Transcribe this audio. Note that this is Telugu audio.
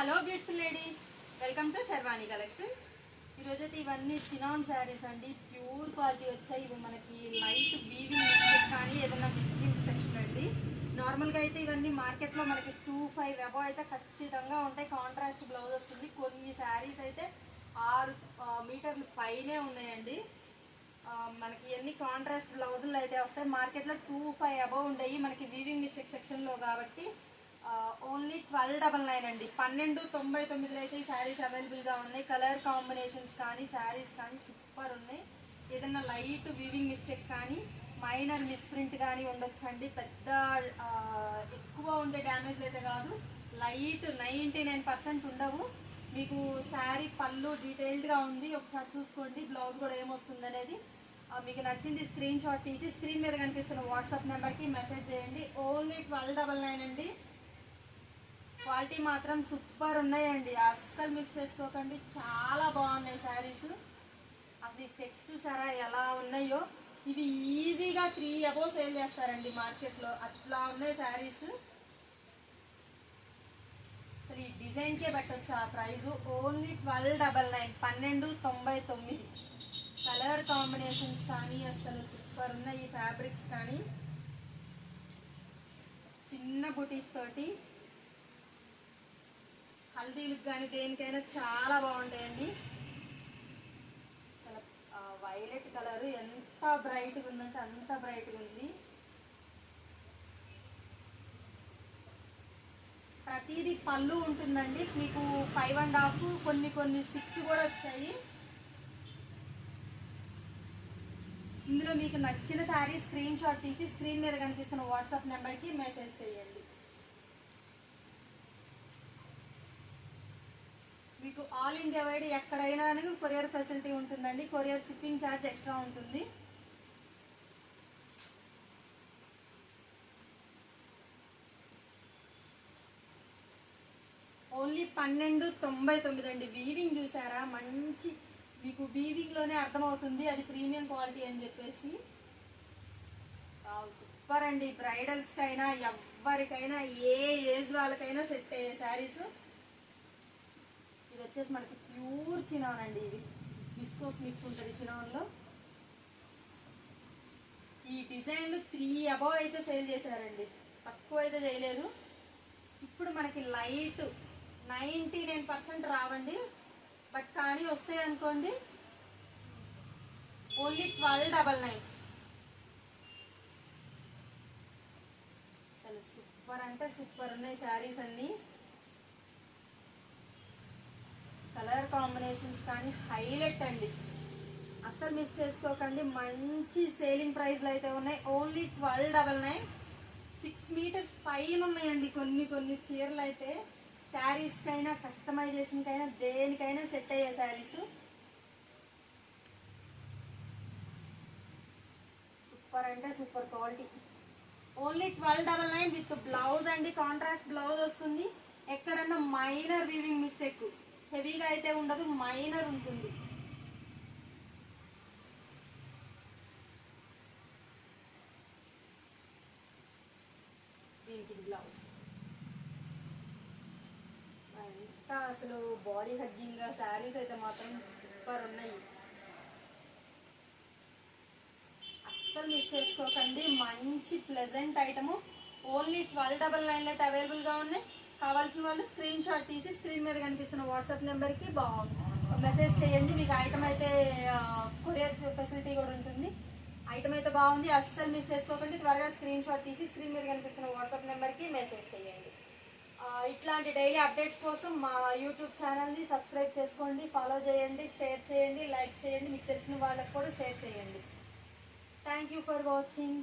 Hello beautiful ladies, welcome to Sharvani collections. ఈరోజైతే ఇవన్నీ చినాన్ శారీస్ అండి, ప్యూర్ క్వాలిటీ వచ్చాయి. ఇవి మనకి లైట్ వీవింగ్ మిస్టేక్ కానీ ఏదైనా మిస్ప్రింట్ సెక్షన్ అండి. నార్మల్గా అయితే ఇవన్నీ మార్కెట్లో మనకి 25 అబవ్ అయితే ఖచ్చితంగా ఉంటాయి. కాంట్రాస్ట్ బ్లౌజ్ వస్తుంది. కొన్ని శారీస్ అయితే 6 మీటర్లు పైనే ఉన్నాయండి. మనకి ఎన్ని కాంట్రాస్ట్ బ్లౌజులు అయితే వస్తాయి. మార్కెట్లో 25 అబవ్ ఉండేవి మనకి వీవింగ్ మిస్టేక్ సెక్షన్లో కాబట్టి ఓన్లీ 1299 అండి. 1299 అయితే ఈ శారీస్ అవైలబుల్గా ఉన్నాయి. కలర్ కాంబినేషన్స్ కానీ శారీస్ కానీ సూపర్ ఉన్నాయి. ఏదైనా లైట్ వీవింగ్ మిస్టేక్ కానీ మైనర్ మిస్ప్రింట్ కానీ ఉండొచ్చు అండి. పెద్ద ఎక్కువ ఉండే డ్యామేజ్లు అయితే కాదు, లైట్ 99% ఉండవు. మీకు శారీ పళ్ళు డీటెయిల్డ్గా ఉంది, ఒకసారి చూసుకోండి. బ్లౌజ్ కూడా ఏమొస్తుంది అనేది మీకు నచ్చింది స్క్రీన్ షాట్ తీసి స్క్రీన్ మీద కనిపిస్తున్న వాట్సాప్ నెంబర్కి మెసేజ్ చేయండి. ఓన్లీ 1299 అండి. క్వాలిటీ మాత్రం సూపర్ ఉన్నాయండి, అస్సలు మిస్ చేసుకోకండి. చాలా బాగున్నాయి శారీస్. అసలు ఈ చెక్స్ చూసారా ఎలా ఉన్నాయో. ఇవి ఈజీగా 3 అబోవ్ సేల్ చేస్తారండి మార్కెట్లో, అట్లా ఉన్నాయి శారీస్. అసలు ఈ డిజైన్కే పెట్టచ్చు ఆ ప్రైజు. ఓన్లీ 1299, 1299. కలర్ కాంబినేషన్స్ కానీ అసలు సూపర్ ఉన్నాయి. ఈ ఫ్యాబ్రిక్స్ కానీ చిన్న బుటీస్ తోటి హల్దీలకు కానీ దేనికైనా చాలా బాగుంటాయండి. అసలు వైలెట్ కలర్ ఎంత బ్రైట్గా ఉందంటే అంత బ్రైట్గా ఉంది. ప్రతిదీ పళ్ళు ఉంటుందండి. మీకు 5.5, కొన్ని 6 కూడా వచ్చాయి. ఇందులో మీకు నచ్చిన శారీ స్క్రీన్ షాట్ తీసి స్క్రీన్ మీద కనిపిస్తున్న వాట్సాప్ నెంబర్కి మెసేజ్ చేయండి. మీకు ఆల్ ఇండియా వైడ్ ఎక్కడైనా కొరియర్ ఫెసిలిటీ ఉంటుందండి. కొరియర్ షిప్పింగ్ ఛార్జ్ ఎక్స్ట్రా ఉంటుంది. ఓన్లీ 1299 అండి. వీవింగ్ చూసారా, మంచి మీకు వీవింగ్లోనే అర్థమవుతుంది అది ప్రీమియం క్వాలిటీ అని చెప్పేసి. సూపర్ అండి. బ్రైడల్స్కైనా ఎవరికైనా ఏ ఏజ్ వాళ్ళకైనా సెట్ అయ్యే శారీస్. ఇది వచ్చేసి మనకి ప్యూర్ చినాన్ అండి. ఇది విస్కోస్ మిక్స్ ఉంటుంది చినాన్లో. ఈ డిజైన్లు 3 అబవ్ అయితే సేల్ చేశారండి, తక్కువ అయితే చేయలేదు. ఇప్పుడు మనకి లైట్ 99% రావండి, బట్ కానీ వస్తాయి అనుకోండి. ఓన్లీ 1299. అసలు సూపర్ అంటే సూపర్ ఉన్నాయి శారీస్ అన్నీ. కలర్ కాంబినేషన్స్ కానీ హైలైట్ అండి, అస్సలు మిస్ చేసుకోకండి. మంచి సేలింగ్ ప్రైస్లు అయితే ఉన్నాయి. ఓన్లీ 1299. 6 మీటర్స్ పైన ఉన్నాయండి కొన్ని చీరలు అయితే. శారీస్కైనా కస్టమైజేషన్కైనా దేనికైనా సెట్ అయ్యే శారీస్. సూపర్ అంటే super quality. Only 1299 with blouse అండి. కాంట్రాస్ట్ బ్లౌజ్ వస్తుంది. ఎక్కడన్నా మైనర్ వీవింగ్ మిస్టేక్, హెవీగా అయితే ఉండదు, మైనర్ ఉంటుంది. దీనికి బ్లౌజ్ అంతా అసలు బాడీ హగ్గింగ్ శారీస్ అయితే మాత్రం సూపర్ ఉన్నాయి, అస్సలు మిస్ చేసుకోకండి. మంచి ప్లెజెంట్ ఐటము. ఓన్లీ 1299 అయితే అవైలబుల్గా ఉన్నాయి. కావాల్సిన వాళ్ళు స్క్రీన్ షాట్ తీసి స్క్రీన్ మీద కనిపిస్తున్న వాట్సాప్ నెంబర్కి మెసేజ్ చేయండి. మీకు ఐటమ్ అయితే కొరియర్ ఫెసిలిటీ కూడా ఉంటుంది. ఐటమ్ అయితే బాగుంది, అస్సలు మిస్ చేసుకోకండి. త్వరగా స్క్రీన్ షాట్ తీసి స్క్రీన్ మీద కనిపిస్తున్న వాట్సాప్ నెంబర్కి మెసేజ్ చేయండి. ఇట్లాంటి డైలీ అప్డేట్స్ కోసం మా యూట్యూబ్ ఛానల్ని సబ్స్క్రైబ్ చేసుకోండి, ఫాలో చేయండి, షేర్ చేయండి, లైక్ చేయండి. మీకు తెలిసిన వాళ్ళకి కూడా షేర్ చేయండి. Thank you for watching.